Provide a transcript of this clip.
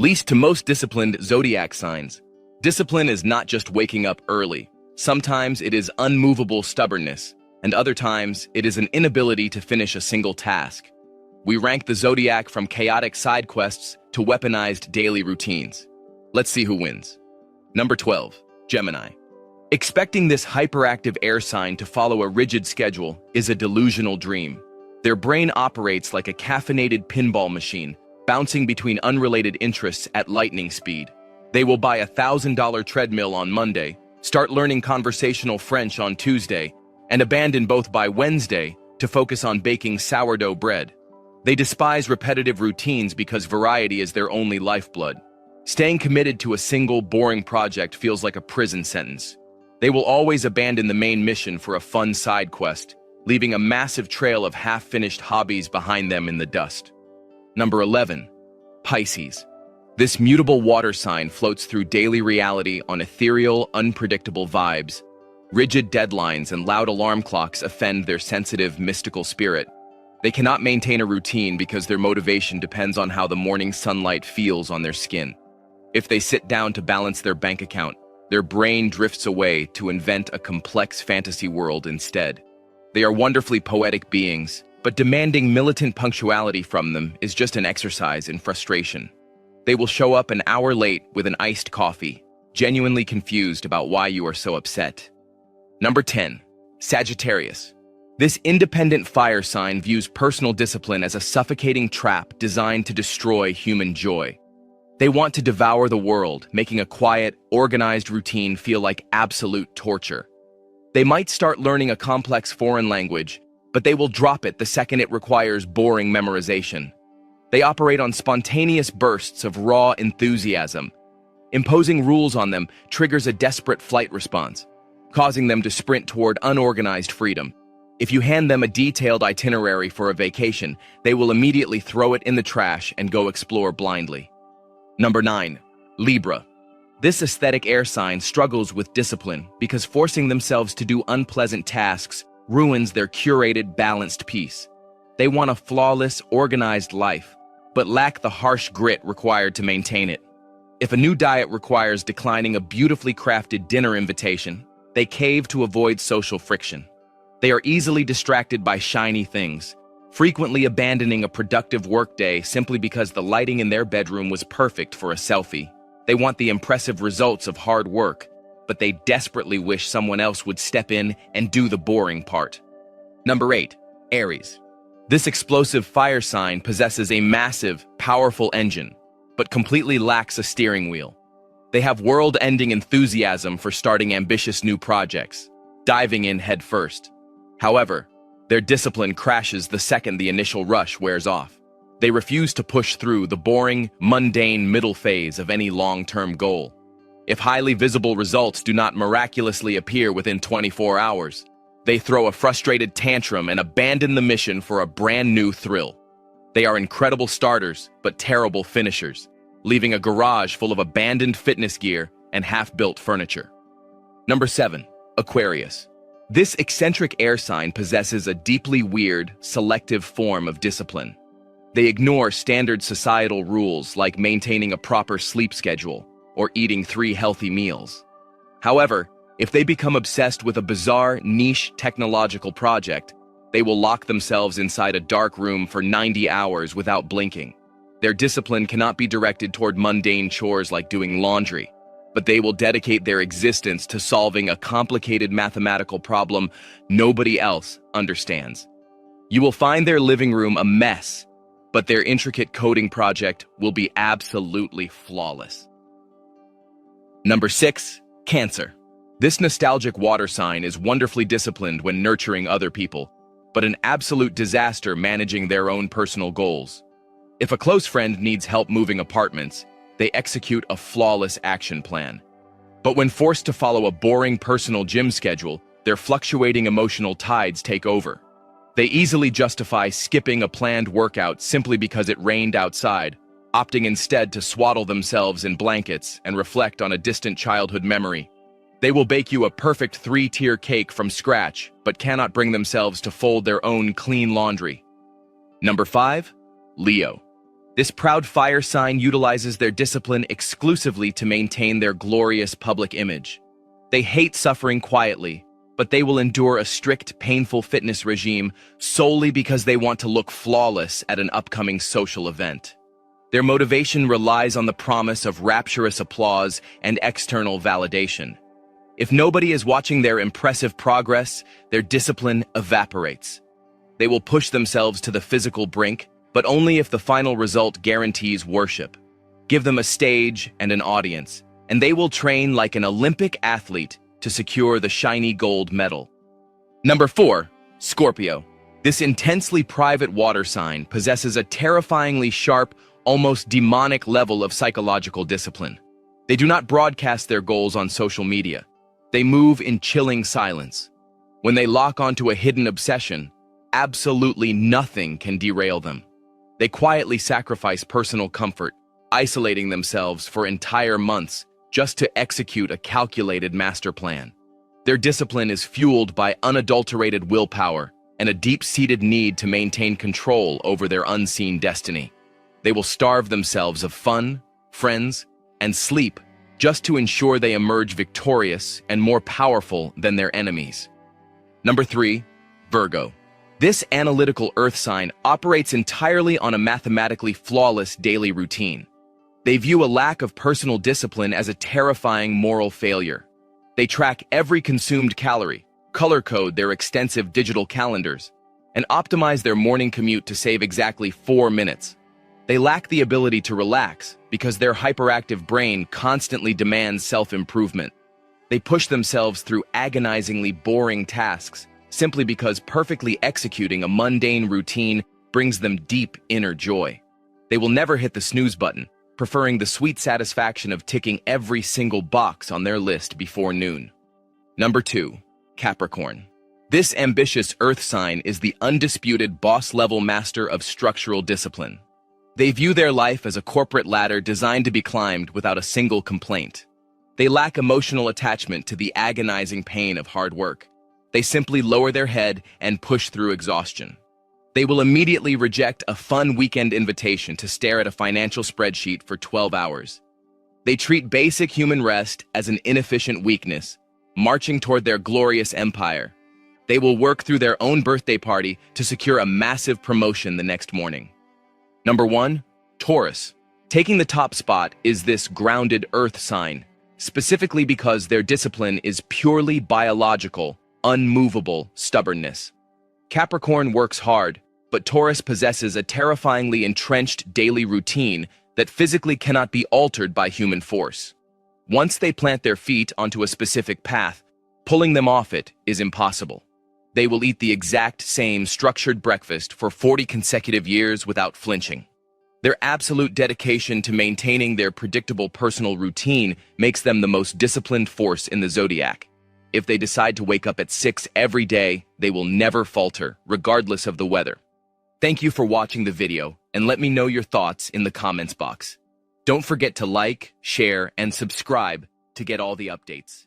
Least to most disciplined zodiac signs. Discipline is not just waking up early. Sometimes it is unmovable stubbornness, and other times it is an inability to finish a single task. We rank the zodiac from chaotic side quests to weaponized daily routines. Let's see who wins. Number 12, Gemini. Expecting this hyperactive air sign to follow a rigid schedule is a delusional dream. Their brain operates like a caffeinated pinball machine, bouncing between unrelated interests at lightning speed. They will buy a $1,000 treadmill on Monday, start learning conversational French on Tuesday, and abandon both by Wednesday to focus on baking sourdough bread. They despise repetitive routines because variety is their only lifeblood. Staying committed to a single, boring project feels like a prison sentence. They will always abandon the main mission for a fun side quest, leaving a massive trail of half-finished hobbies behind them in the dust. Number 11, Pisces. This mutable water sign floats through daily reality on ethereal, unpredictable vibes. Rigid deadlines and loud alarm clocks offend their sensitive, mystical spirit. They cannot maintain a routine because their motivation depends on how the morning sunlight feels on their skin. If they sit down to balance their bank account, their brain drifts away to invent a complex fantasy world instead. They are wonderfully poetic beings, but demanding militant punctuality from them is just an exercise in frustration. They will show up an hour late with an iced coffee, genuinely confused about why you are so upset. Number 10, Sagittarius. This independent fire sign views personal discipline as a suffocating trap designed to destroy human joy. They want to devour the world, making a quiet, organized routine feel like absolute torture. They might start learning a complex foreign language, but they will drop it the second it requires boring memorization. They operate on spontaneous bursts of raw enthusiasm. Imposing rules on them triggers a desperate flight response, causing them to sprint toward unorganized freedom. If you hand them a detailed itinerary for a vacation, they will immediately throw it in the trash and go explore blindly. Number 9, Libra. This aesthetic air sign struggles with discipline because forcing themselves to do unpleasant tasks ruins their curated, balanced peace. They want a flawless, organized life, but lack the harsh grit required to maintain it. If a new diet requires declining a beautifully crafted dinner invitation, they cave to avoid social friction. They are easily distracted by shiny things, frequently abandoning a productive workday simply because the lighting in their bedroom was perfect for a selfie. They want the impressive results of hard work, but they desperately wish someone else would step in and do the boring part. Number 8, Aries. This explosive fire sign possesses a massive, powerful engine, but completely lacks a steering wheel. They have world-ending enthusiasm for starting ambitious new projects, diving in headfirst. However, their discipline crashes the second the initial rush wears off. They refuse to push through the boring, mundane middle phase of any long-term goal. If highly visible results do not miraculously appear within 24 hours, they throw a frustrated tantrum and abandon the mission for a brand new thrill. They are incredible starters, but terrible finishers, leaving a garage full of abandoned fitness gear and half-built furniture. Number 7, Aquarius. This eccentric air sign possesses a deeply weird, selective form of discipline. They ignore standard societal rules like maintaining a proper sleep schedule or eating 3 healthy meals. However, if they become obsessed with a bizarre, niche technological project, they will lock themselves inside a dark room for 90 hours without blinking. Their discipline cannot be directed toward mundane chores like doing laundry, but they will dedicate their existence to solving a complicated mathematical problem nobody else understands. You will find their living room a mess, but their intricate coding project will be absolutely flawless. Number 6, Cancer. This nostalgic water sign is wonderfully disciplined when nurturing other people, but an absolute disaster managing their own personal goals. If a close friend needs help moving apartments, they execute a flawless action plan. But when forced to follow a boring personal gym schedule, their fluctuating emotional tides take over. They easily justify skipping a planned workout simply because it rained outside, opting instead to swaddle themselves in blankets and reflect on a distant childhood memory. They will bake you a perfect 3-tier cake from scratch, but cannot bring themselves to fold their own clean laundry. Number 5, Leo. This proud fire sign utilizes their discipline exclusively to maintain their glorious public image. They hate suffering quietly, but they will endure a strict, painful fitness regime solely because they want to look flawless at an upcoming social event. Their motivation relies on the promise of rapturous applause and external validation. If nobody is watching their impressive progress, their discipline evaporates. They will push themselves to the physical brink, but only if the final result guarantees worship. Give them a stage and an audience, and they will train like an Olympic athlete to secure the shiny gold medal. Number 4, Scorpio. This intensely private water sign possesses a terrifyingly sharp, almost demonic level of psychological discipline. They do not broadcast their goals on social media. They move in chilling silence. When they lock onto a hidden obsession, absolutely nothing can derail them. They quietly sacrifice personal comfort, isolating themselves for entire months just to execute a calculated master plan. Their discipline is fueled by unadulterated willpower and a deep-seated need to maintain control over their unseen destiny. They will starve themselves of fun, friends, and sleep just to ensure they emerge victorious and more powerful than their enemies. Number 3, Virgo. This analytical earth sign operates entirely on a mathematically flawless daily routine. They view a lack of personal discipline as a terrifying moral failure. They track every consumed calorie, color-code their extensive digital calendars, and optimize their morning commute to save exactly 4 minutes. They lack the ability to relax because their hyperactive brain constantly demands self-improvement. They push themselves through agonizingly boring tasks simply because perfectly executing a mundane routine brings them deep inner joy. They will never hit the snooze button, preferring the sweet satisfaction of ticking every single box on their list before noon. Number 2, Capricorn. This ambitious earth sign is the undisputed boss-level master of structural discipline. They view their life as a corporate ladder designed to be climbed without a single complaint. They lack emotional attachment to the agonizing pain of hard work. They simply lower their head and push through exhaustion. They will immediately reject a fun weekend invitation to stare at a financial spreadsheet for 12 hours. They treat basic human rest as an inefficient weakness, marching toward their glorious empire. They will work through their own birthday party to secure a massive promotion the next morning. Number 1, Taurus. Taking the top spot is this grounded earth sign, specifically because their discipline is purely biological, unmovable stubbornness. Capricorn works hard, but Taurus possesses a terrifyingly entrenched daily routine that physically cannot be altered by human force. Once they plant their feet onto a specific path, pulling them off it is impossible. They will eat the exact same structured breakfast for 40 consecutive years without flinching. Their absolute dedication to maintaining their predictable personal routine makes them the most disciplined force in the Zodiac. If they decide to wake up at 6 every day, they will never falter, regardless of the weather. Thank you for watching the video, and let me know your thoughts in the comments box. Don't forget to like, share, and subscribe to get all the updates.